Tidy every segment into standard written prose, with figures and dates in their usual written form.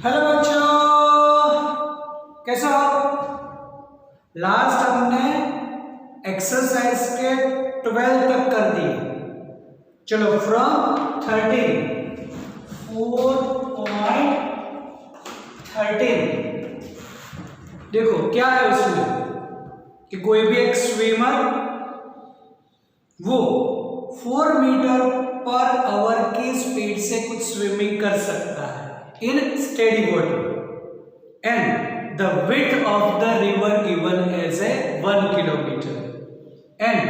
Hello बच्चों, कैसे हो? लास्ट हमने एक्सरसाइज के 12 तक कर दिए। चलो फ्रॉम 4.13 देखो क्या है उसमें कि कोई भी एक स्विमर वो 4 मीटर पर आवर की स्पीड से कुछ स्विमिंग कर सकता है in steady water and the width of the river given as a 1 kilometer and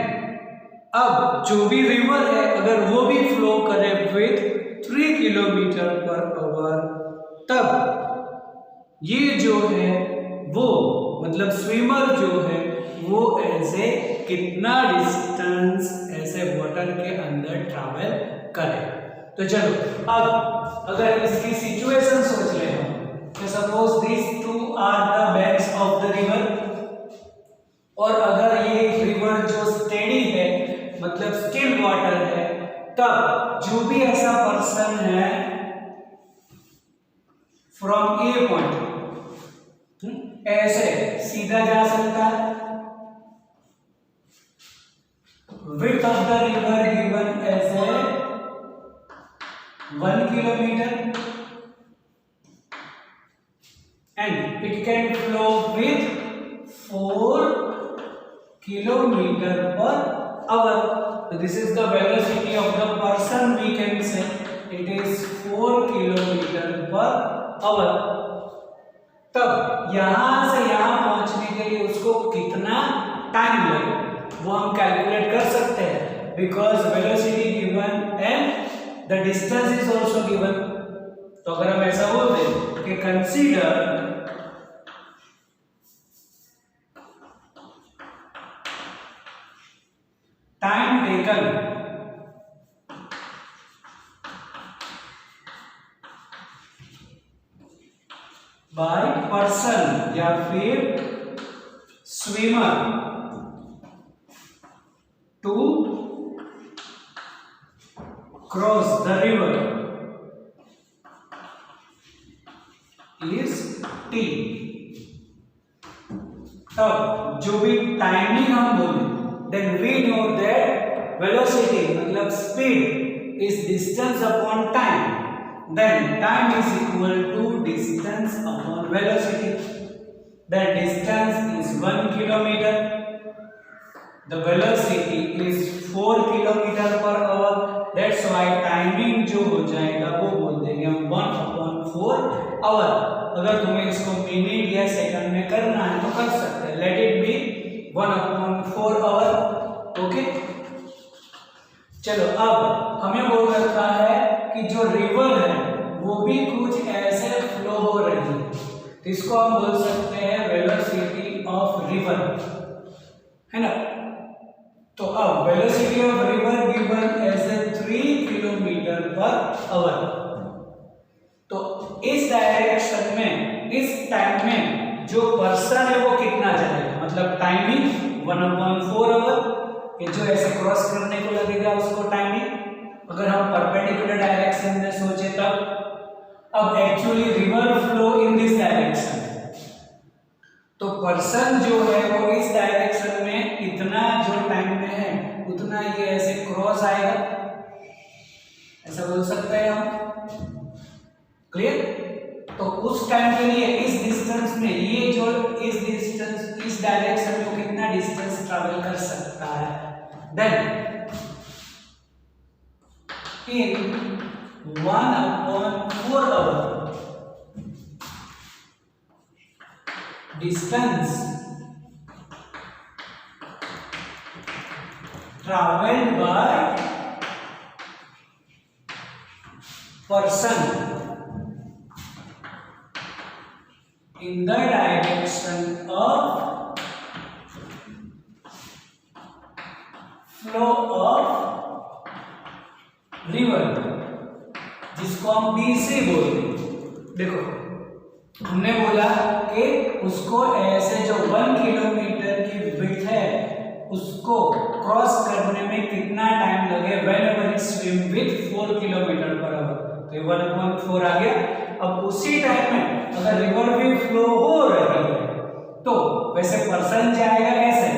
अब जो भी रिवर है अगर वो भी फ्लो करे with 3 किलोमीटर पर आवर तब ये जो है वो मतलब स्विमर जो है वो ऐसे कितना डिस्टेंस ऐसे वाटर के अंदर ट्रैवल करे। तो चलो अब अगर इसकी सिचुएशन सोच ले हम तो suppose this two are the banks of the river और अगर ये रिवर जो स्टेडी है मतलब स्टिल वाटर है तब जो भी ऐसा पर्सन है फ्रॉम ए पॉइंट ऐसे सीधा जा सकता है। width of the river given as a 1 kilometer and it can flow with 4 kilometer per hour. So this is the velocity of the person, we can say it is 4 kilometer per hour. तब यहां से यहां पहुंचने के लिए उसको कितना time लगेगा वो हम कैलकुलेट कर सकते हैं because velocity given and the distance is also given. तो अगर हम ऐसा बोल दें कि consider time taken by person या फिर swimmer to cross the river is t। तब जो भी टाइमिंग हम बोले then we know that velocity मतलब speed is distance upon time, then time is equal to distance upon velocity। That distance is 1 kilometer, the velocity is 4 kilometer per hour, that's why timing जो हो जाएगा वो बोल देंगे हम 1/4 our. अगर तुम्हें इसको मिनट या सेकंड में करना है तो कर सकते हैं, let it be 1/4 hour. Okay चलो अब हमें वो करता है कि जो रिवर है वो भी कुछ ऐसे फ्लो हो रही है, इसको हम बोल सकते हैं वेलोसिटी ऑफ रिवर, है ना। तो अब velocity of river given as a 3 kilometre per hour. तो इस डायरेक्शन में इस टाइम में जो पर्सन है वो कितना चलेगा मतलब टाइमिंग 1/4 आवर कि जो ऐसे क्रॉस करने को लगेगा उसको टाइमिंग। अगर हम परपेंडिकुलर डायरेक्शन में सोचे तब अब actually river flow in this direction तो पर्सन जो है वो इस डायरेक्शन में इतना जो टाइम में है उतना ये ऐसे क्रॉस आएगा, ऐसा बोल सकते हैं हम। क्लियर? तो उस टाइम के लिए इस डिस्टेंस में ये जो इस डिस्टेंस इस डायरेक्शन में वो कितना डिस्टेंस ट्रैवल कर सकता है, then in 1/4 hour distance traveled by person in the direction of flow of river जिसको हम BC बोलते हैं। देखो हमने बोला कि उसको ऐसे जो 1 किलोमीटर की विड्थ है उसको क्रॉस करने में कितना टाइम लगे whenever it swim with 4 kilometre per hour. तो तो 1/4 आ गया। अब उसी टाइम में अगर रिवर भी फ्लो हो रही है तो वैसे पर्सन जाएगा ऐसे,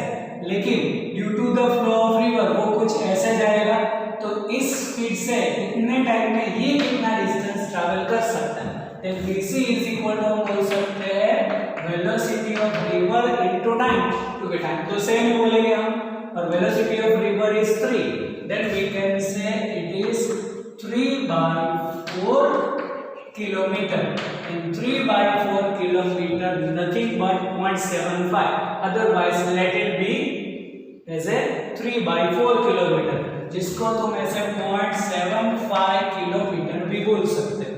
लेकिन due to the flow of river वो कुछ ऐसे जाएगा, तो इस स्पीड से इतने टाइम में ये कितना डिस्टेंस ट्रैवल कर सकता है। Then vc is equal to हम बोल सकते हैं velocity of river into time, क्योंकि टाइम तो सेम ही बोलेंगे हम, और velocity of river is 3, then we can say it is 3/4 kilometer, and 3/4 kilometer nothing but 0.75, otherwise let it be as a 3/4 kilometer, जिसको तुम ऐसे 0.75 किलोमीटर भी बोल सकते हो।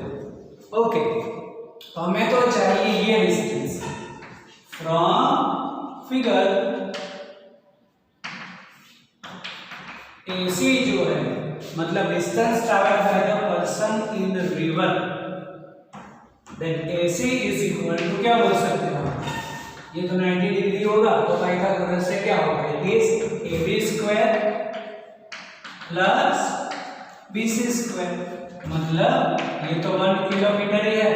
ओके, तो हमें तो चाहिए ये डिस्टेंस फ्रॉम फिगर AC जो है, मतलब distance travel by the person in river, then AC is equal to क्या बोल सकते हो, ये तो 90 डिग्री होगा, तो पाइथागोरस से क्या होगा, it is AB square plus BC square, मतलब ये तो 1 किलोमीटर ही है,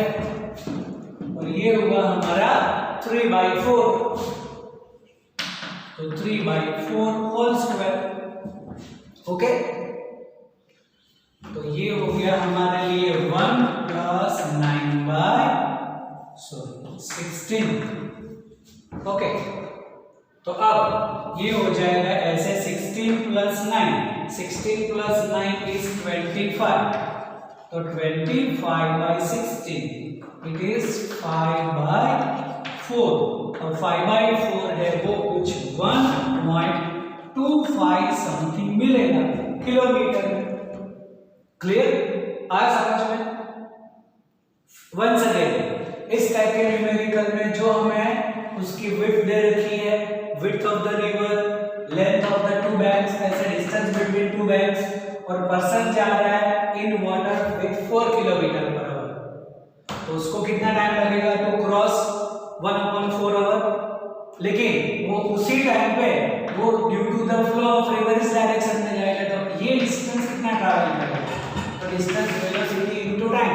और ये हुआ हमारा 3/4, तो 3/4 होल स्क्वायर। ओके, तो ये हो गया हमारे लिए 1 + 9/16। ओके, तो अब ये हो जाएगा ऐसे 16 + 9, 16 + 9 इज 25, तो 25/16 इट इज 5/4, और 5/4 है वो कुछ 1.25 समथिंग मिलेगा किलोमीटर में। क्लियर, आया समझ में? वंस अगेन इस टाइप के न्यूमेरिकल में जो हमें उसकी विड्थ दे रखी है, width of the river, length of the two banks, ऐसे डिस्टेंस बिटवीन टू बैंक्स, और पर्सन जा रहा है इन वाटर विथ 4 km/h, तो उसको कितना टाइम लगेगा टू क्रॉस 1/4 आवर, लेकिन वो उसी टाइम पे वो due to the flow of river इस डायरेक्शन में जाएगा, तो ये डिस्टेंस कितना ट्रैवल करेगा, तो डिस्टेंस वेलोसिटी इनटू टाइम,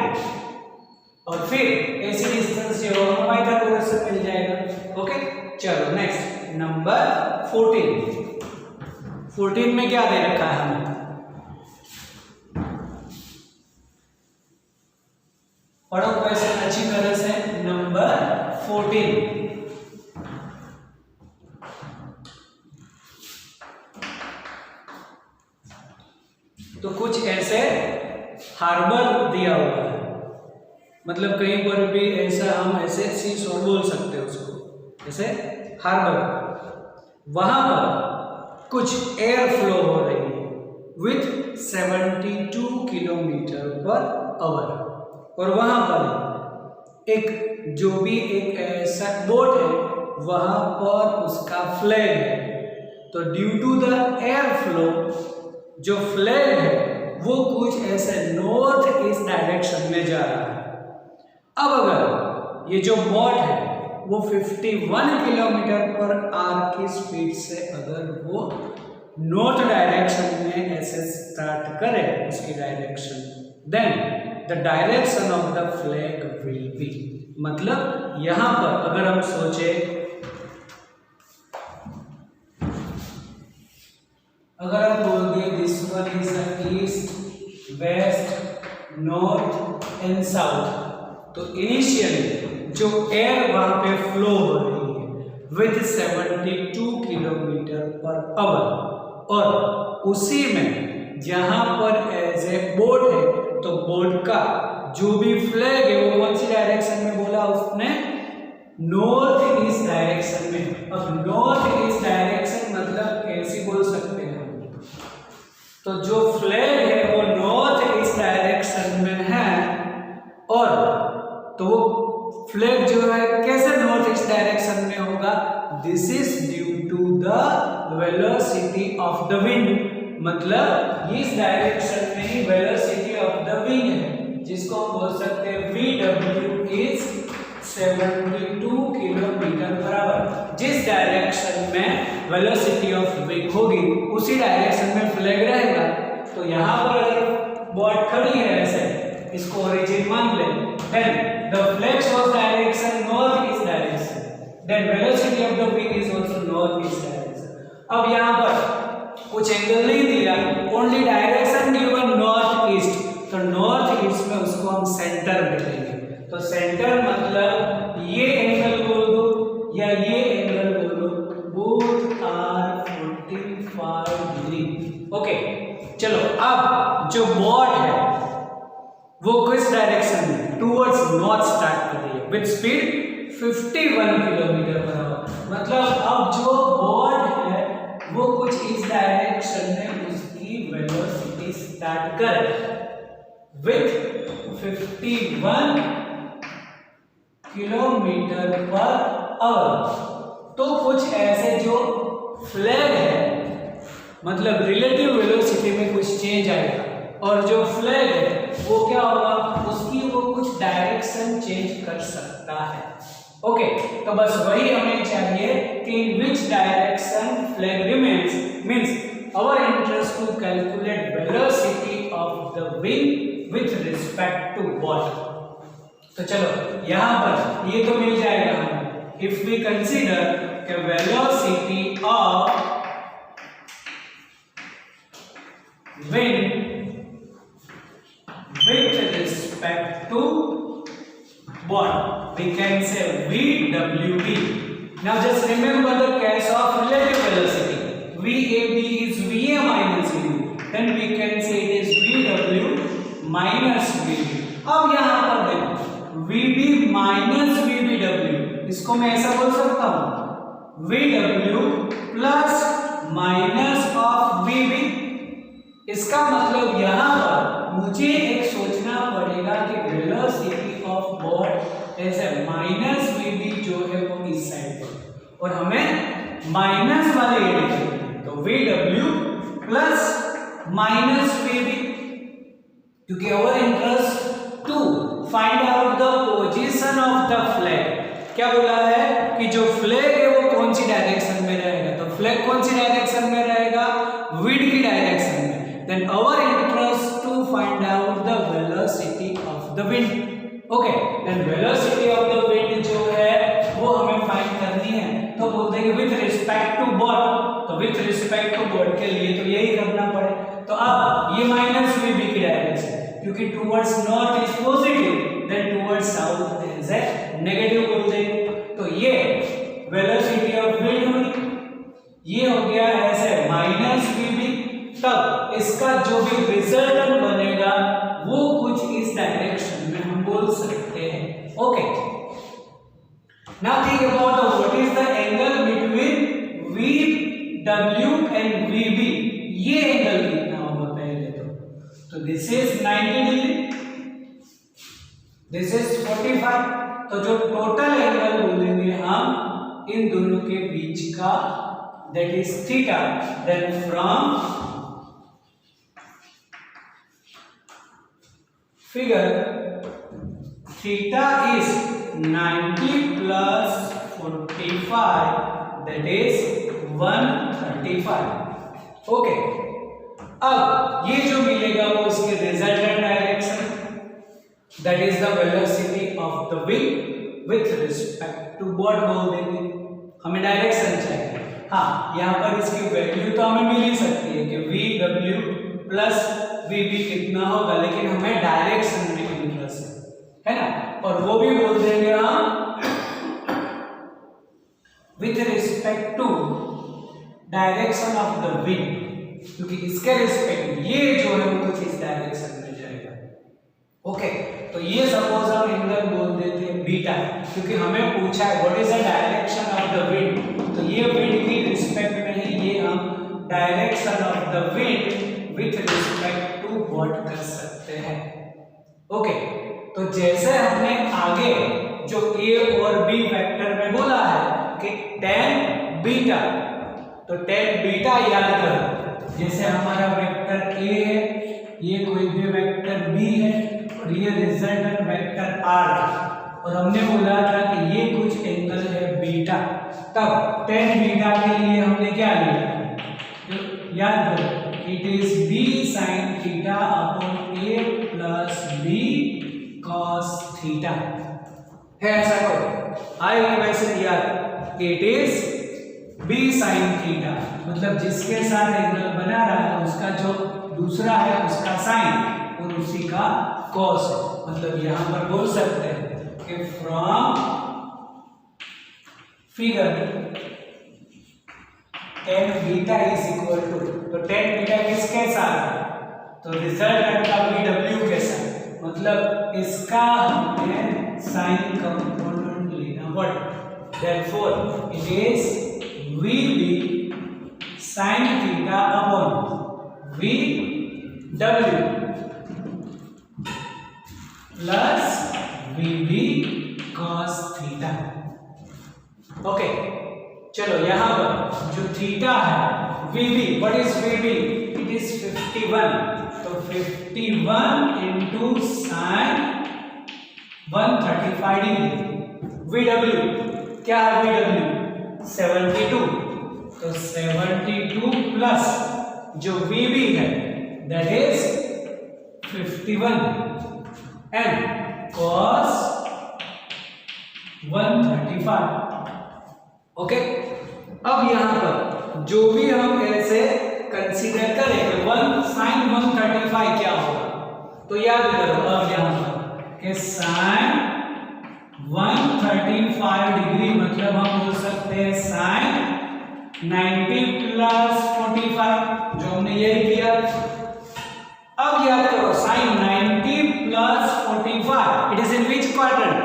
और फिर ऐसी डिस्टेंस जो होगा पाइथागोरस से मिल जाएगा। ओके, चलो नेक्स्ट नंबर 14 में क्या दे रखा है हमें, पढ़ो क्वेश्चन अच्छी तरह से। नंबर 14, तो कुछ ऐसे हार्बर दिया हुआ है, मतलब कहीं पर भी ऐसा हम ऐसे सी शोर बोल सकते हैं उसको, जैसे हार्बर, वहां पर कुछ एयर फ्लो हो रही है विथ 72 km/h, और वहां पर एक जो भी एक ऐसा बोट है वहां पर उसका फ्लैग है, तो due to the air flow जो फ्लैग है वो कुछ ऐसे नॉर्थ ईस्ट डायरेक्शन में जा रहा है। अब अगर ये जो बोट है वो 51 km/h की स्पीड से अगर वो नॉर्थ डायरेक्शन में ऐसे स्टार्ट करे उसकी direction, then the direction of the flag will be, मतलब यहां पर अगर हम सोचे, अगर हम बोल दे this one is the east, west, north and south, तो इनिशियली जो एयर वहां पे फ्लो हो रही है विथ 72 km/h, और उसी में जहां पर एज ए बोट है तो बोट का जो भी फ्लैग है वो कौन सी डायरेक्शन में बोला उसने, नॉर्थ ईस्ट डायरेक्शन में। अब नॉर्थ ईस्ट डायरेक्शन मतलब कैसी बोल सकते हैं, तो जो फ्लैग है वो नॉर्थ ईस्ट डायरेक्शन में है, और तो वो फ्लैग जो है कैसे नॉर्थ ईस्ट डायरेक्शन में होगा, this is due to the velocity of the wind, मतलब इस डायरेक्शन में ही वेलोसिटी ऑफ द विंड है, जिसको हम बोल सकते हैं VW इज 72 km/h। जिस डायरेक्शन में वेलोसिटी ऑफ विंड होगी उसी डायरेक्शन में फ्लैग रहेगा, तो यहाँ पर अगर बोट खड़ी है ऐसे, इसको ओरिजिन मान ले। Then the flag shows direction north east direction, then velocity of the wind is also north east direction. अब यहाँ पर कुछ एंगल नहीं दिया, only direction given north east, तो नॉर्थ ईस्ट में उसको हम सेंटर में लेंगे। तो सेंटर मतलब ये एंगल बोल दो या ये एंगल बोल दो, बोथ आर 45 डिग्री। ओके चलो, अब जो बॉड है वो किस डायरेक्शन में, टुवर्ड्स नॉर्थ स्टार्ट कर रही है with speed 51 kilometre per our. मतलब अब जो बॉड है वो कुछ इस डायरेक्शन में उसकी वेलोसिटी स्टार्ट कर विद 51 किलोमीटर पर आवर। तो कुछ ऐसे जो फ्लैग है, मतलब रिलेटिव वेलोसिटी में कुछ चेंज आएगा, और जो फ्लैग है वो क्या होगा, उसकी वो कुछ डायरेक्शन चेंज कर सकता है। ओके तो बस वही हमें चाहिए कि in which direction flag remains, means our interest to calculate velocity of the wind with respect to what. तो चलो यहाँ पर ये तो मिल जाएगा हमें, इफ वी कंसीडर कि velocity of wind with respect to what we can say VWD. Now just remember the case of relative velocity. VAB is VA minus VB. Then we can say it is VW minus VB. अब यहाँ पर देखो VB minus VBW, इसको मैं ऐसा बोल सकता हूँ VW plus minus of VB। इसका मतलब यहाँ पर मुझे एक सोचना पड़ेगा कि वेलोसिटी ऑफ बॉड ऐसे माइनस वीबी जो है वो इस साइड पर, और हमें माइनस वाले एरिया तो वीडब्ल्यू प्लस माइनस वीबी, क्योंकि our interest to find out the position of the flag. क्या बोला है कि जो फ्लैग है वो कौन सी डायरेक्शन में रहेगा, तो फ्लैग कौन सी डायरेक्शन में रहेगा, विंड की डायरेक्शन में। Then our interest to find out the velocity of the wind. Okay, then velocity of the wind जो है वो हमें फाइंड करनी है, तो बोलते हैं with respect to what, तो with respect to what के लिए तो यही करना पड़े। तो अब ये माइनस VB की डायरेक्शन, क्योंकि towards north is positive, then towards south is a negative बोलते हैं। तो ये velocity of wind होगी, ये हो गया ऐसे माइनस VB। तब इसका जो भी रिजल्टेंट बनेगा वो कुछ इस डायरेक्शन में हम बोल सकते हैं। Okay now think about what is the angle between VW and VB। ये एंगल कितना होगा पहले तो this is 90 degree, this is 45। तो जो टोटल एंगल बोलेंगे हम इन दोनों के बीच का, that is theta. Then from figure theta is 90 plus 45, that is 135। Okay अब ये जो मिलेगा वो इसके resultant direction, that is the velocity of the wind with respect to what बोल देंगे, हमें डायरेक्शन चाहिए। हाँ यहाँ पर इसकी वैल्यू तो हमें मिल ही सकती है कि VW प्लस VB कितना होगा, लेकिन हमें डायरेक्शन में इंटरेस्ट है ना, और वो भी बोल देंगे हम with respect to direction of the wind, क्योंकि इसके रिस्पेक्ट ये जो है वो कुछ इस डायरेक्शन में जाएगा। ओके तो ये सपोज हम एंगल बोल देते हैं बीटा, क्योंकि हमें पूछा है what is the direction of the wind, तो ये विंड की रिस्पेक्ट में ही ये हम direction of the wind with respect to what कर सकते हैं। ओके तो जैसे हमने आगे जो ए और बी वेक्टर में बोला है कि tan बीटा, तो tan बीटा याद करो, जैसे हमारा वेक्टर ए है, ये कोई भी वेक्टर बी है, और ये रिजल्टेंट वेक्टर आर है, और हमने बोला था कि ये कुछ एंगल है बीटा। तब tan बीटा के लिए हमने क्या लिया, याद करो it is b sin theta upon a plus b cos theta. है ऐसा कोई? आई इक्वेशन यार, it is b sin theta, मतलब जिसके साथ एंगल बना रहा है उसका जो दूसरा है उसका साइन और उसी का कॉस है। मतलब यहां पर बोल सकते हैं कि from figure tan beta is equal to, तो tan बीटा किसके साथ है? तो रिजल्ट का BW के साथ, मतलब इसका हमें साइन कंपोनेंट लेना पड़ेगा। Therefore it is VB sin theta upon VW plus VB cos theta. Okay, चलो यहां पर जो थीटा है VB, what is VB? It is 51, तो 51 इंटू साइन 135 डिग्री। VW क्या है? VW 72, तो 72 प्लस जो VB है that is 51 and cos 135। Okay, अब यहां पर जो भी हम ऐसे कंसीडर करें 1 sin 135 क्या होगा, तो याद करो अब यहां पर कि sin 135 डिग्री मतलब हम बोल सकते हैं sin 90 प्लस 45, जो हमने यही किया। अब याद करो sin 90 plus 45 it is in which quadrant?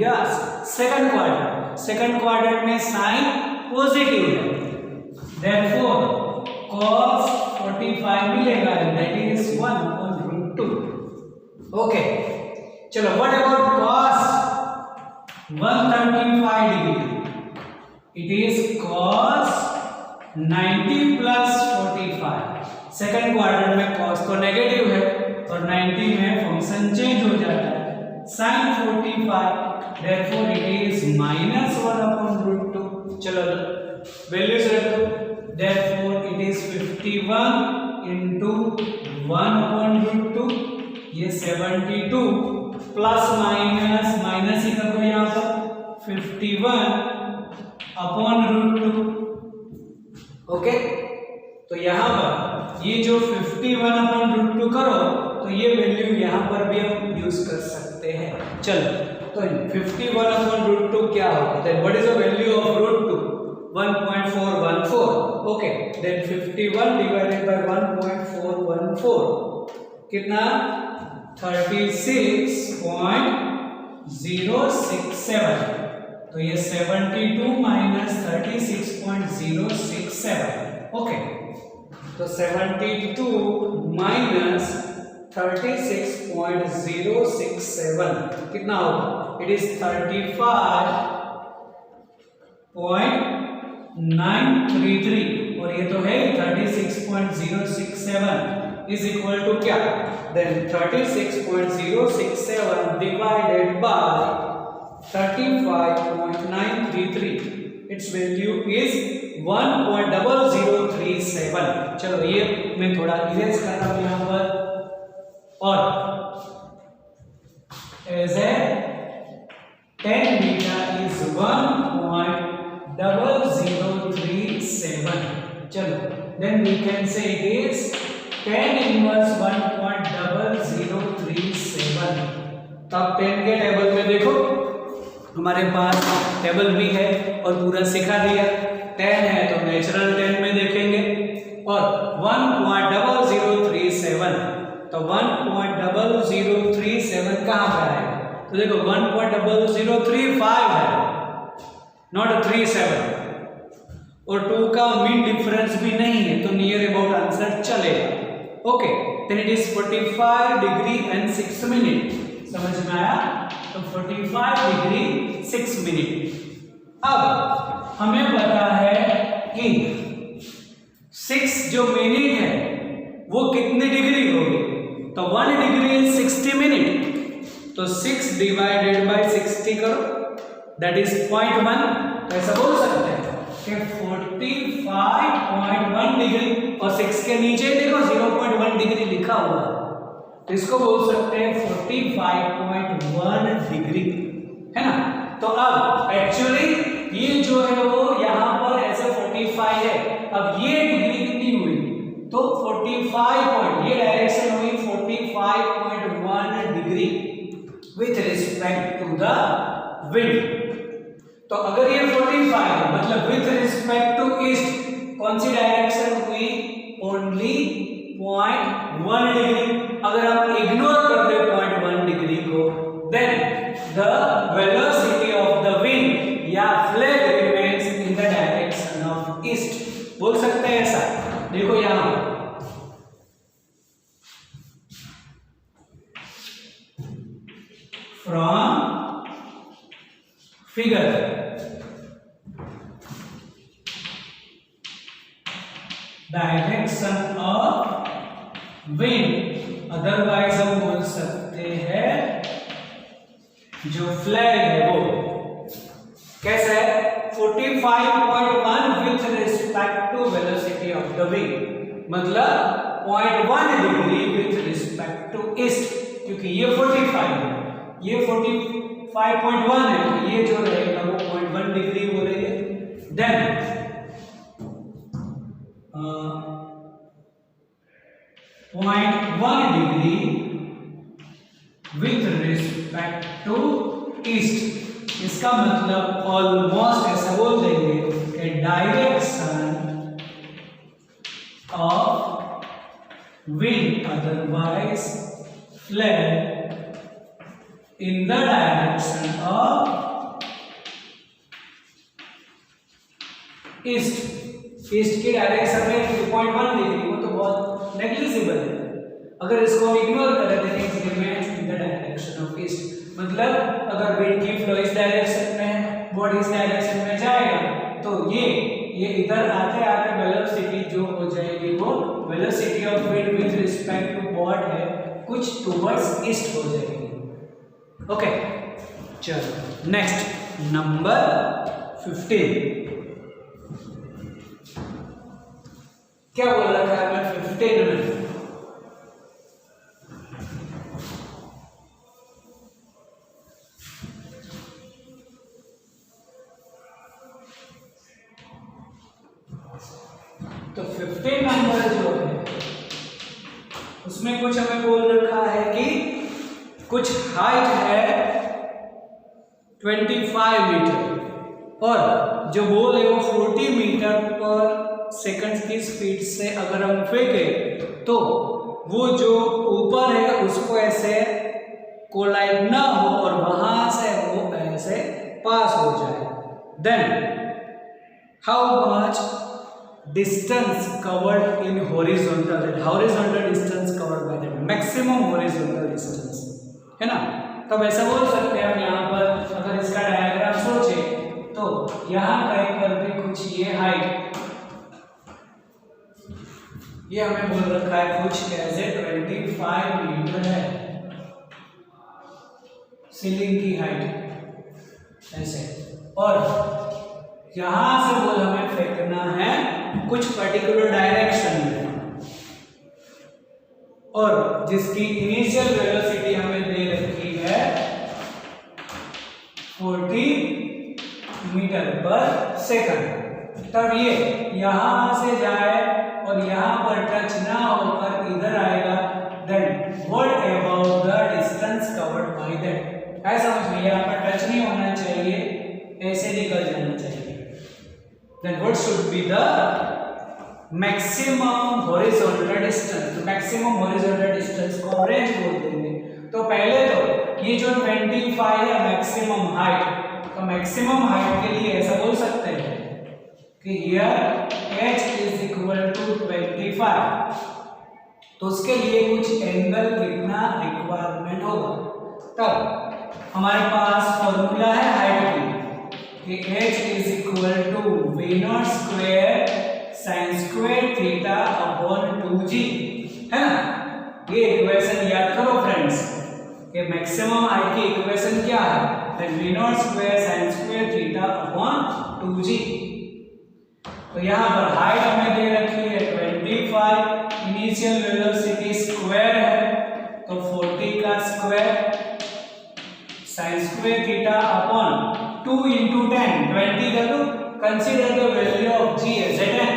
Yes, second quadrant. Second quadrant में साइन पॉजिटिव है, देयरफॉर cos 45 मिलेगा एंड दैट इज 1/√2। ओके, चलो what about cos 135 degree? It is cos 90 plus 45। Second quadrant में cos तो negative है और 90 में function change हो जाता है sin 45, therefore it is -1/√2। चलो वैल्यूज रख दो, therefore it is 51 into 1/√2, ये 72 प्लस माइनस माइनस ही कर दो यहाँ पर 51/√2। ओके, तो यहाँ पर ये जो 51/√2 करो तो ये वैल्यू यहाँ पर भी हम यूज कर सकते हैं। चलो, तो 51/√2 क्या होगा? Then what is the value of √2? 1.414। Okay, then 51 divided by 1.414 कितना? 36.067। तो ये 72 माइनस 36.067। ओके, तो 72 माइनस 36.067 कितना होगा? इट इज 35.933 और ये तो है 36.067 इज इक्वल टू क्या? Then 36.067 divided by 35.933, it's value is 1.0037। चलो ये मैं थोड़ा इरेज कर रहा हूं यहां पर, और as a tan beta is 1.0037। चलो then we can say it is tan inverse 1.0037। तब tan के टेबल में देखो हमारे पास टेबल भी है और पूरा सिखा दिया। tan है तो नेचुरल tan में देखेंगे और 1.0037, तो 1.0037 कहां पर आएगा? तो देखो 1.0035 है, नॉट 37, और 2 का मीन डिफरेंस भी नहीं है, तो नियर अबाउट आंसर चलेगा। Okay, then it is 45 degree and 6 minute. समझ में आया? तो 45 डिग्री 6 मिनट। अब हमें पता है कि 6 जो मिनट है वो कितनी डिग्री होगी? तो 1 डिग्री इज 60 मिनट, तो 6 डिवाइडेड बाय 60 करो, दैट इज 0.1। तो ऐसा बोल सकते हैं कि 45.1 डिग्री और 6 के नीचे देखो 0.1 डिग्री लिखा हुआ है, तो इसको बोल सकते हैं 45.1 डिग्री, है ना। तो अब एक्चुअली ये जो है वो यहाँ पर ऐसे 45 है, अब ये डिग्री कितनी हुई, तो 45 पॉइंट, ये डायरेक्शन हुई 45.1 degree with respect to the wind. तो अगर ये 45 है मतलब विथ रिस्पेक्ट टू ईस्ट, कौन सी डायरेक्शन हुई, ओनली 0.1 डिग्री। अगर हम इग्नोर कर दे 0.1 डिग्री को, then the velocity of the wind या flag remains in the direction of east, बोल सकते हैं ऐसा। देखो यहां from figure direction of wind, otherwise हम बोल सकते हैं जो फ्लैग है वो कैसा है, 45.1 with respect to velocity of the wind, मतलब 0.1 degree with respect to east, क्योंकि ये 45 है, ये 45.1 है, तो ये जो रहेगा वो 0.1 डिग्री बोलेंगे। Then 0.1 degree with respect to east, इसका मतलब ऑलमोस्ट ऐसा बोल देंगे कि direction of wind otherwise flag in the direction of east, east की डायरेक्शन में 2.1 डिग्री, वो तो बहुत नेग्लिजिबल है। अगर इसको हम इग्नोर करें then it remains in the direction of east, मतलब अगर विंड की फ्लो इस डायरेक्शन में है, बॉडी इस डायरेक्शन में जाएगा, तो ये इधर आते आते वेलोसिटी जो हो जाएगी वो velocity of wind with respect to board है कुछ टुवर्ड्स ईस्ट हो जाएगी। ओके, चलो नेक्स्ट नंबर 15, क्या बोल रखा है मैं 15 में, तो 15 नंबर जो है उसमें कुछ हमें बोल रखा है कि कुछ हाइट है 25 मीटर और जो बॉल है वो 40 मीटर पर सेकंड की स्पीड से अगर हम फेंके तो वो जो ऊपर है उसको ऐसे कोलाइड ना हो और वहां से वो ऐसे पास हो जाए, then how much distance covered in horizontal, horizontal distance covered by that maximum horizontal distance, है ना। तब ऐसा बोल सकते हैं हम यहाँ पर अगर इसका डायग्राम सोचे तो यहाँ कहीं पर भी कुछ ये हाइट, ये हमें बोल रखा है कुछ ऐसे 25 मीटर है सीलिंग की हाइट ऐसे, और यहां से बॉल हमें फेंकना है कुछ पर्टिकुलर डायरेक्शन में और जिसकी इनिशियल वेलोसिटी हमें दे रखी है 40 मीटर पर सेकंड। तब ये यहां से जाए और यहां पर टच ना होकर इधर आएगा, then what about the distance covered by that, ऐसा समझ में यहाँ पर टच नहीं होना चाहिए, ऐसे निकल जाना चाहिए, then what should be the maximum horizontal distance. तो मैक्सिमम हॉरिजॉन्टल डिस्टेंस को रेंज बोल देंगे। तो पहले तो ये जो 25 है मैक्सिमम हाइट, तो मैक्सिमम हाइट के लिए ऐसा बोल सकते हैं कि here h is equal to 25, तो उसके लिए कुछ एंगल कितना रिक्वायरमेंट होगा। तब हमारे पास फॉर्मूला है हाइट की कि h is equal to v0 square sin square theta upon 2g, है ना। ये इक्वेशन याद करो फ्रेंड्स कि मैक्सिमम हाइट की इक्वेशन क्या है, v0 square sin square theta upon 2g। तो यहाँ पर हाइट हमें दे रखी है 25, इनिशियल वेलोसिटी स्क्वायर है तो 40 का square sin square theta upon 2 into 10, 20 का तो consider the value of g as 10।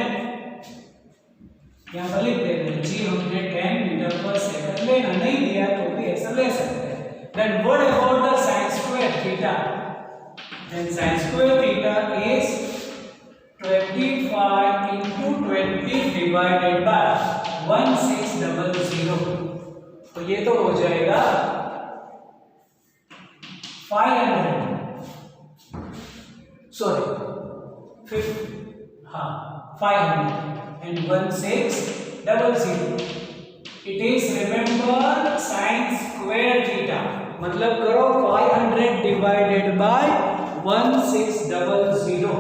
यहाँ पर लिख देते हैं g हमने 10 मीटर पर सेकंड लेना, नहीं दिया तो भी ऐसा ले सकते हैं। Then what about the sin square theta? Then sin square theta is 25 into 20 divided by 1600, तो ये तो हो जाएगा 500, sorry 500 and 1600. It is remember sin square theta, मतलब करो 500 divided by 1600.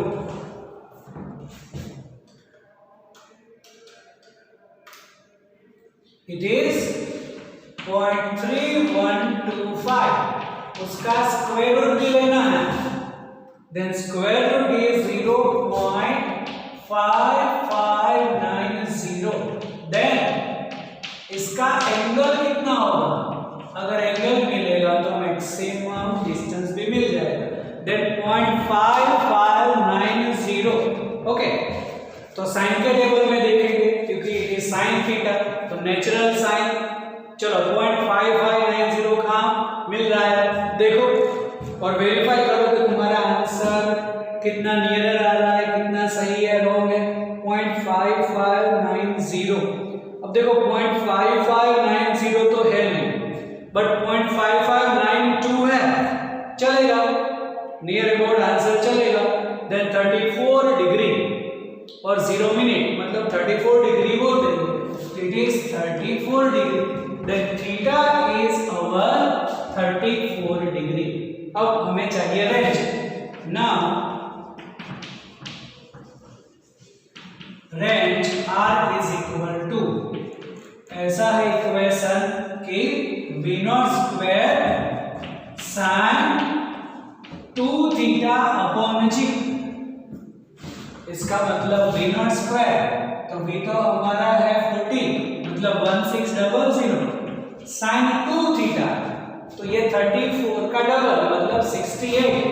It is 0.3125, उसका स्क्वायर रूट भी लेना है। Then square root is 0.5590. Then इसका एंगल कितना होगा? अगर एंगल मिलेगा तो मैक्सिमम डिस्टेंस भी मिल जाएगा। Then 0.5590. ओके, तो साइन के टेबल में देखेंगे क्योंकि ये साइन थीटा, तो नेचुरल साइन। चलो 0.5590 कहाँ मिल रहा है देखो और वेरीफाई करो कि तुम्हारा आंसर कितना नियरर आ रहा है, कितना सही है, रॉन्ग है। 0.5590, अब देखो 0.5590 तो है नहीं, बट 0.5592 है, चलेगा, नियर अबाउट आंसर चलेगा। देन 34 डिग्री और 0 मिनट मतलब 34 डिग्री बोलते हैं, it is 34 degree. Then theta is our 34 degree. अब हमें चाहिए range. Now range r is equal to, ऐसा है इक्वेशन कि v0 square sin 2 theta upon g, इसका मतलब v0 स्क्वायर, तो v तो हमारा है 40 मतलब 1600 sin 2 थीटा, तो ये 34 का डबल मतलब 68,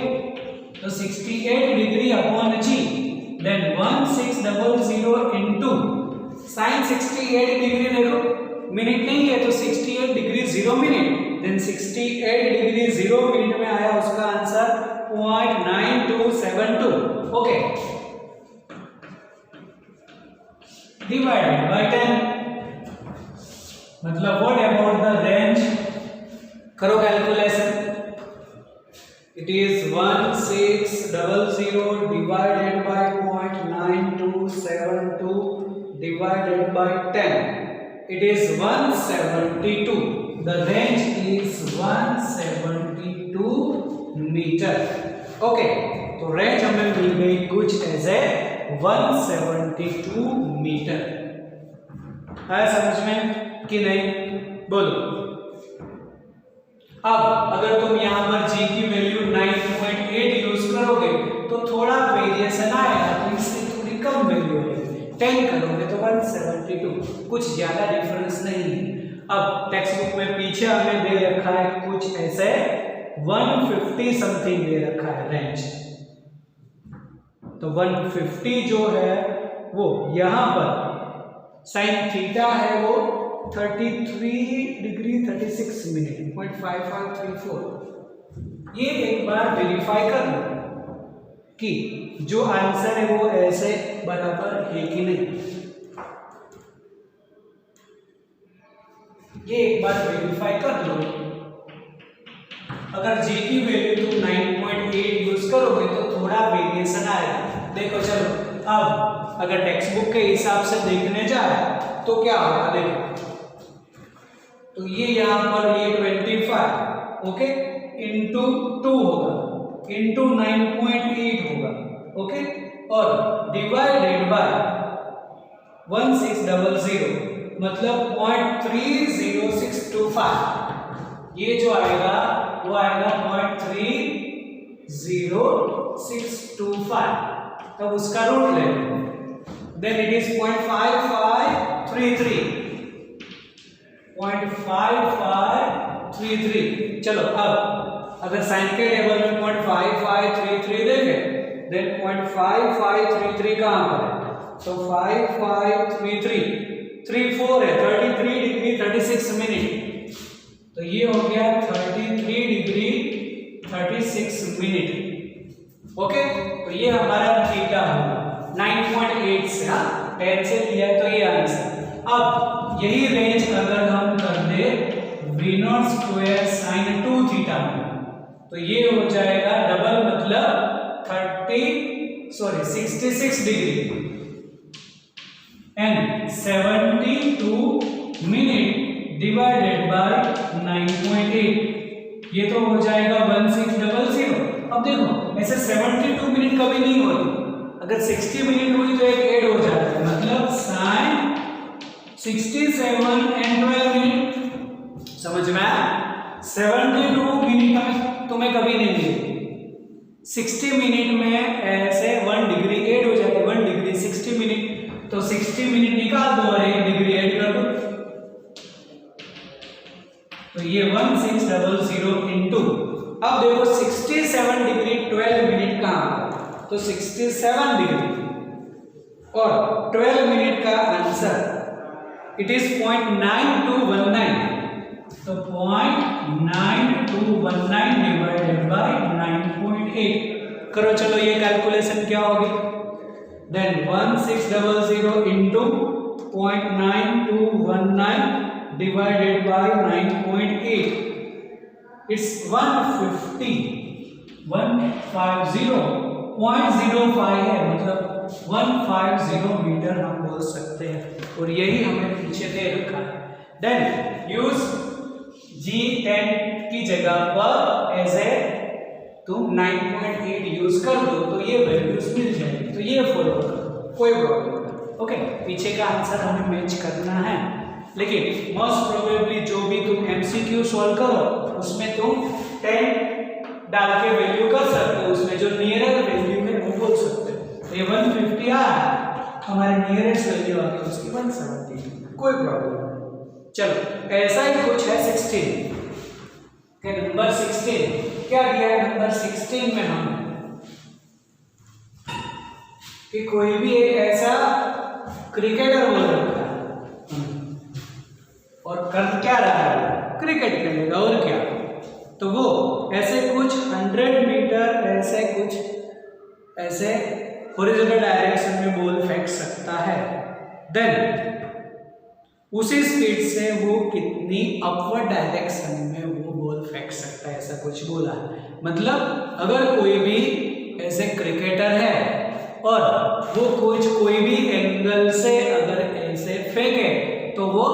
तो 68 degree upon g। Then 1600 into sin 68 degree, देखो मिनट नहीं है तो 68 degree 0 minute, then 68 degree 0 minute में आया उसका आंसर 0.9272। ओके, डिवाइडेड बाय 10, मतलब व्हाट अबाउट द रेंज? करो calculation. It is 1600 divided by 0.9272 divided by 10, it is 172। The range is 172 metre. Okay, तो रेंज हमें मिल गई कुछ ऐसे 172 मीटर। है समझ में कि नहीं? बोलो। अब अगर तुम यहां पर g की वैल्यू 9.8 यूज करोगे तो थोड़ा वेरिएशन आएगा, तो इससे थोड़ी कम वैल्यू है। 10 करोगे तो 172, कुछ ज्यादा डिफरेंस नहीं है। अब टेक्स्ट बुक में पीछे हमें दे रखा है कुछ ऐसे 150 समथिंग दे रखा है रेंज, तो 150 जो है वो यहां पर साइन थीटा है वो 33 डिग्री 36 मिनट 0.5534। ये एक बार वेरीफाई कर लो कि जो आंसर है वो ऐसे बराबर है कि नहीं। ये एक बार वेरीफाई कर लो। अगर g की वैल्यू तुम 9.8 यूज करोगे तो थोड़ा वेरिएशन आएगा। देखो चलो, अब अगर टेक्स्ट बुक के हिसाब से देखने जाए तो क्या होगा देखो, तो ये यहाँ पर ये 25 ओके इंटू 2 होगा इंटू 9.8 होगा ओके, और डिवाइडेड बाय 1600 मतलब 0.30625, ये जो आएगा वो आएगा 0.30625। तब उसका रूट ले लो then it is 0.5533, 0.5533। चलो अब अगर साइन के टेबल में 0.5533 देखें, then 0.5533 कहाँ पर है? तो 5533 34 है, 33 डिग्री 36 मिनट, तो ये हो गया 33 डिग्री 36 मिनट। ओके, तो ये हमारा थीटा होगा 9.8 से, 10 से दिया है तो ये आंसर। अब यही रेंज अगर हम कर दे V0 स्क्वायर साइन 2 थीटा में, तो ये हो जाएगा डबल, मतलब 66 degree and 72 minute divided by 9.8, ये तो हो जाएगा 1600। अब देखो ऐसे 72 मिनट कभी नहीं होती, अगर 60 मिनट हुई तो एक ऐड हो जाता है, मतलब साइन 67 एंड 12 मिनट। समझ में आया? 72 मिनट तुम्हें कभी नहीं मिलेगी, 60 मिनट में ऐसे 1 डिग्री ऐड हो जाएगी, 1 डिग्री 60 मिनट, तो 60 मिनट निकाल दो और 1 डिग्री ऐड कर दो, तो ये 1600 इंटू, अब देखो 67 डिग्री 12 मिनट कहाँ, तो 67 डिग्री और 12 मिनट का आंसर इट इज 0.9219, तो 0.9219 डिवाइडेड बाय 9.8 करो। चलो ये कैलकुलेशन क्या होगी, then 1600 into 0.9219 divided by 9.8, it's 150.05 है, मतलब 150 मीटर हम बोल सकते हैं, और यही हमें पीछे दे रखा है। देन यूज G10 की जगह पर एज ए तुम 9.8 यूज कर दो तो ये वैल्यूज मिल जाएगी, तो ये फॉलो करो, कोई प्रॉब्लम नहीं। ओके, पीछे का आंसर हमें मैच करना है, लेकिन मोस्ट प्रोबेबली जो भी तुम MCQ सॉल्व करो उसमें तुम 10 डाल के वैल्यू कर सकते हो, उसमें जो नियरेस्ट वैल्यू है वो बोल सकते हो। तो ये 150 आ हमारे नियरेस्ट वैल्यू आ गई उसकी 170, कोई प्रॉब्लम नहीं। चलो ऐसा ही कुछ है 16 के नंबर 16 क्या दिया है नंबर 16 में हम कि कोई भी एक ऐसा क्रिकेटर बोल रखा है और कर क्या रहा है, क्रिकेट खेलेगा और क्या, तो वो ऐसे कुछ 100 मीटर ऐसे हॉरिजॉन्टल डायरेक्शन में बॉल फेंक सकता है, देन उसी स्पीड से वो कितनी अपवर्ड डायरेक्शन में वो बॉल फेंक सकता है, ऐसा कुछ बोला है। मतलब अगर कोई भी ऐसे क्रिकेटर है और वो कोई भी एंगल से अगर ऐसे फेंके तो वो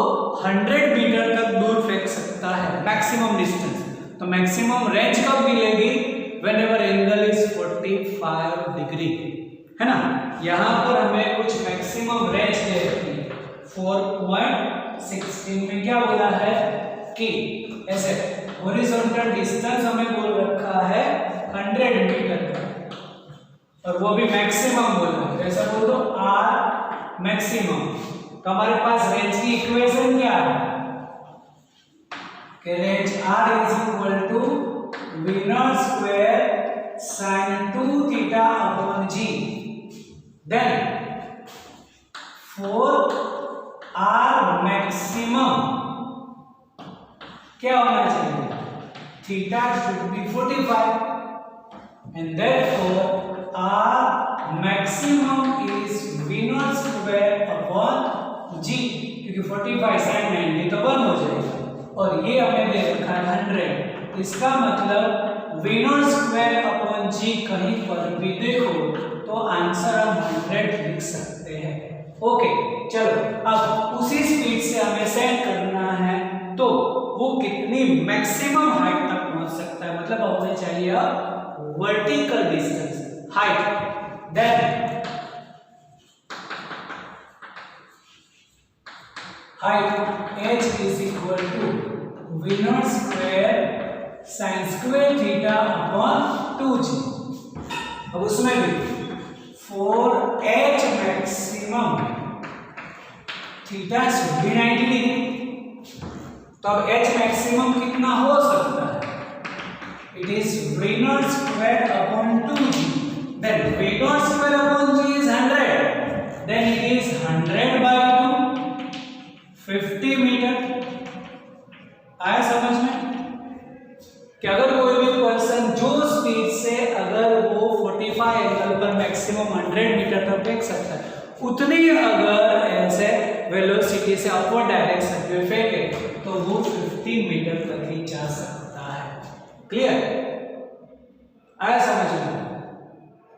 100 मीटर तक दूर फेंक सकता है, मैक्सिमम डिस्टेंस। तो मैक्सिमम रेंज कब मिलेगी, व्हेनेवर एंगल इज 45 डिग्री, है ना। यहाँ पर हमें कुछ मैक्सिमम रेंज दे रखी है, 4.16 में क्या बोला है कि ऐसे हॉरिजॉन्टल डिस्टेंस हमें बोल रखा है 100 मीटर का, और वो भी मैक्सिमम बोला है, ऐसा बोल दो आर मैक्सिमम। तो हमारे पास रेंज की इक्वेशन क्या है कि range R is equal to V0 square sine 2 theta upon G, then 4 R maximum क्या होना चाहिए, theta should be 45 and therefore R maximum is V0 square upon G, क्योंकि 45 साइन 90 तो 1 हो जाएगा और ये हमें दे रखा है 100, इसका मतलब V0 स्क्वायर अपॉन जी कहीं पर भी देखो तो आंसर हम 100 लिख सकते हैं। ओके चलो अब उसी स्पीड से हमें सेट करना है, तो वो कितनी मैक्सिमम हाइट तक पहुंच सकता है, मतलब हमें चाहिए vertical distance height, then height h is equal to V0 square sin square theta upon 2g। अब उसमें भी 4h maximum कितना शुड बी 90 डिग्री। तो अब h मैक्सिमम कितना हो सकता है? It is v not square upon 2g, then v not square upon g is 100, then it is 100 by 2, 50 metre. आया समझ में कि अगर कोई भी पर्सन जो स्पीड से अगर वो 45 एंगल पर मैक्सिमम 100 मीटर तक फेंक सकता है, उतनी अगर ऐसे वेलोसिटी से अपवर्ड डायरेक्शन में फेंके तो वो 50 मीटर तक ही जा सकता है। क्लियर? आया समझ में?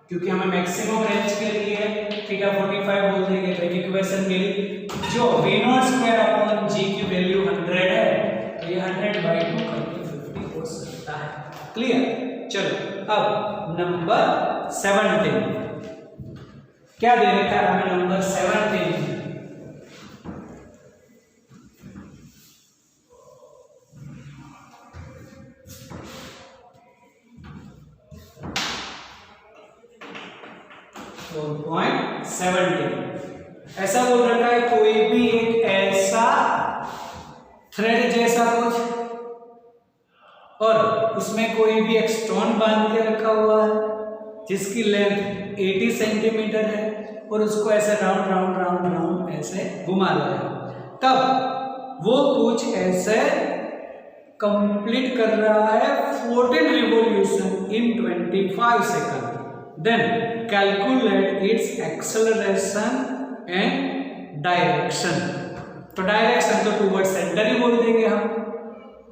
क्योंकि हमें मैक्सिमम रेंज के लिए थीटा 45 बोल देंगे तो इक्वेशन मिली, जो v not square upon g की वैल्यू 100 है, तो ये 100 by 2 करके 50 हो सकता है। क्लियर? चलो अब नंबर 17 क्या दे रखा है हमें? नंबर 17 4.17 ऐसा बोल रखा है कोई भी एक ऐसा थ्रेड जैसा कुछ और उसमें कोई भी एक स्टोन बांध के रखा हुआ है जिसकी लेंथ 80 सेंटीमीटर है और उसको ऐसे राउंड राउंड राउंड राउंड ऐसे घुमा रहा है, तब वो कुछ ऐसे कंप्लीट कर रहा है 14 revolution in 25 second. Then calculate its acceleration and direction. तो डायरेक्शन तो टुवर्ड्स सेंटर ही बोल देंगे हम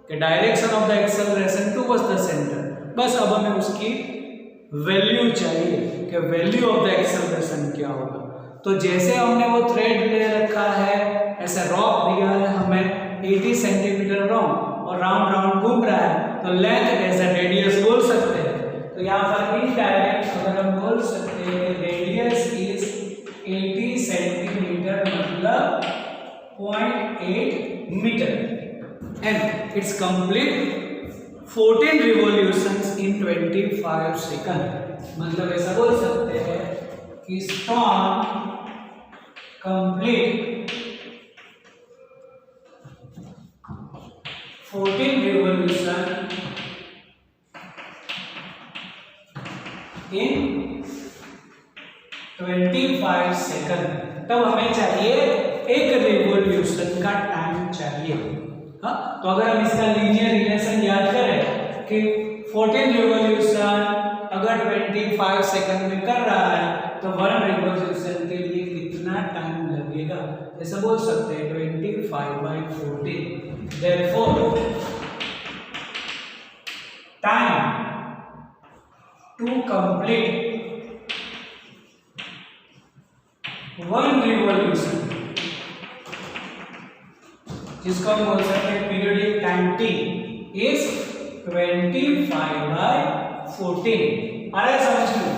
कि direction of the acceleration towards the centre. बस अब हमें उसकी वैल्यू चाहिए कि वैल्यू ऑफ द एक्सेलरेशन क्या होगा। तो जैसे हमने वो थ्रेड ले रखा है, ऐसा रॉक दिया है हमें 80 सेंटीमीटर राउंड और राउंड राउंड घूम रहा है, तो लेंथ एज अ रेडियस बोल सकते हैं। तो यहाँ पर इनडायरेक्ट अगर हम बोल सकते हैं रेडियस इज 80 सेंटीमीटर मतलब 0.8 metre and its complete 14 revolutions in 25 second. मतलब ऐसा बोल सकते हैं कि stone complete 14 revolution in 25 second. तब हमें चाहिए एक रिवॉल्यूशन का टाइम चाहिए। हाँ, तो अगर हम इसका लीनियर रिलेशन याद करें कि 14 रिवॉल्यूशन अगर 25 सेकंड में कर रहा है तो 1 रिवॉल्यूशन के लिए कितना टाइम लगेगा, ऐसा बोल सकते हैं 25/14। Therefore time to complete 1 revolution, जिसको हम बोल सकते हैं पीरियडिक टाइम t, इज 25/14। आ रहा है समझ में?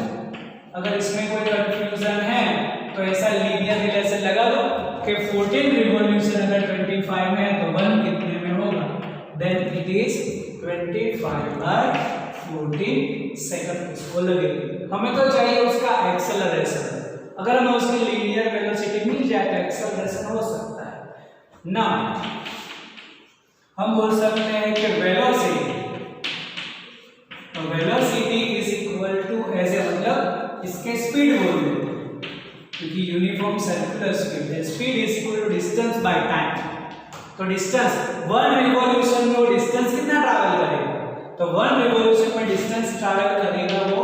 अगर इसमें कोई कंफ्यूजन है तो ऐसा लीनियर रिलेशन लगा दो कि 14 रिवॉल्यूशन अगर 25 में है तो 1 कितने में होगा, देन इट इज 25/14 सेकंड इसको लगेगी। हमें तो चाहिए उसका एक्सेलरेशन। अगर हमें उसकी लीनियर वेलोसिटी मिल जाए तो एक्सेलरेशन हो सकता है ना। हम बोल सकते हैं कि वेलोसिटी, तो वेलोसिटी इज इक्वल टू ऐसे मतलब इसके स्पीड बोल देते हैं क्योंकि यूनिफॉर्म सर्कुलर स्पीड है। Speed is equal to distance by time. तो डिस्टेंस 1 रिवॉल्यूशन में वो डिस्टेंस कितना ट्रैवल करेगा, तो 1 रिवॉल्यूशन में डिस्टेंस ट्रैवल करेगा वो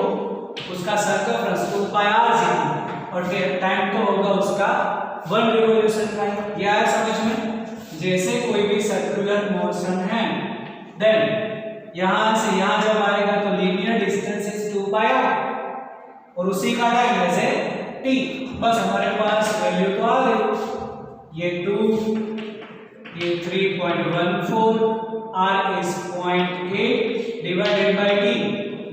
उसका सर्कमफ्रेंस 2πr और टाइम तो होगा उसका 1 रिवॉल्यूशन का। यह समझ में? जैसे कोई भी सर्कुलर मोशन है, देन यहां से यहां जब आएगा तो लीनियर डिस्टेंस इज 2πr और उसी का टाइम ऐसे t। बस हमारे पास वैल्यू तो आ गई, ये 2, ये 3.14, r is 0.8 divided by t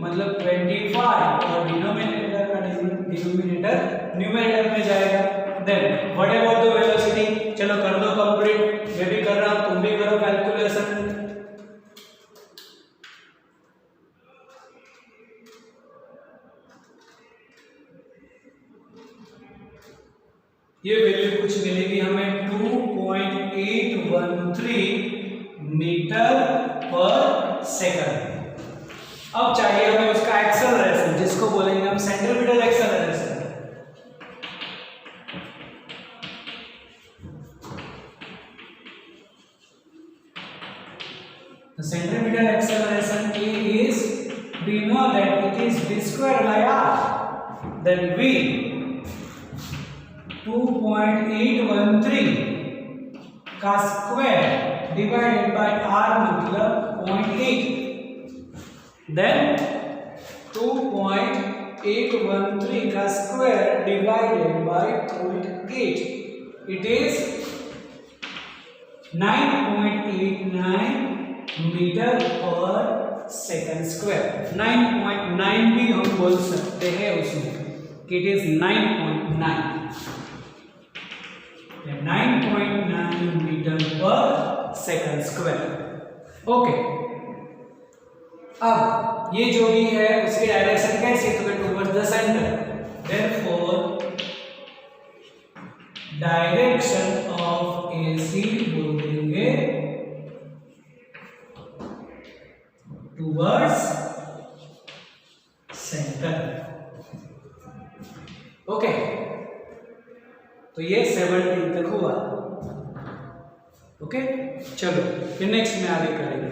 मतलब 25 और डिनोमिनेटर का डिनोमिनेटर न्यूमरेटर में जाएगा। Then what about the velocity, चलो कर दो कंप्लीट, मैं भी कर रहा हूं तुम भी करो कैलकुलेशन। ये वैल्यू कुछ मिलेगी हमें 2.813 मीटर पर सेकंड। अब चाहिए हमें उसका एक्सेलरेशन, जिसको बोलेंगे हम centripetal acceleration. The centripetal acceleration A is, we know that it is v square by r. Then v 2.813 का स्क्वायर डिवाइडेड बाय r मतलब 0.8, then 2.813 का square divided by 0.8, it is 9.89 metre पर सेकंड स्क्वायर। 9.9 भी हम बोल सकते हैं उसमें कि इट इज 9.9 मीटर पर सेकंड स्क्वायर। ओके, अब ये जो भी है उसकी डायरेक्शन कैसे, तो towards the centre, therefore direction of AC बोल देंगे टुवर्ड्स सेंटर। ओके, तो ये 17 तक हुआ। ओके, चलो फिर नेक्स्ट में आगे करेंगे।